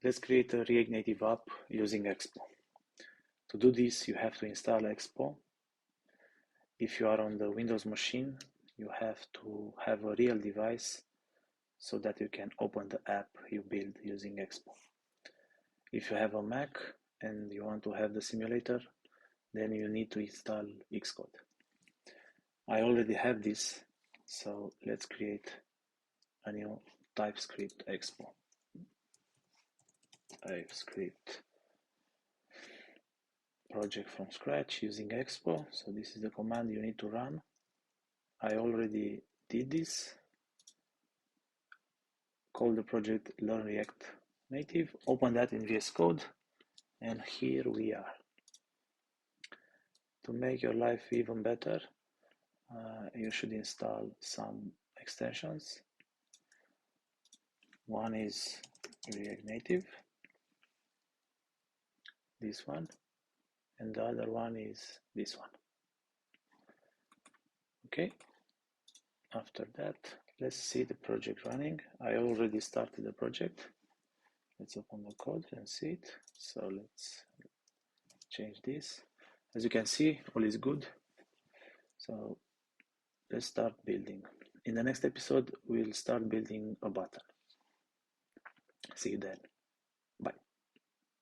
Let's create a React Native app using Expo. To do this, you have to install Expo. If you are on the Windows machine, you have to have a real device so that you can open the app you build using Expo. If you have a Mac and you want to have the simulator, then you need to install Xcode. I already have this, so let's create a new TypeScript Expo. TypeScript project from scratch using Expo. So this is the command you need to run. I already did this. Call the project Learn React Native. Open that in VS Code, and here we are. To make your life even better, you should install some extensions. One is React Native, this one, and the other one is this one. Okay, after that, let's see the project running. I already started the project. Let's open the code and see it. So let's change this. As you can see, all is good. So let's start building. In the next episode, we'll start building a button. See you then.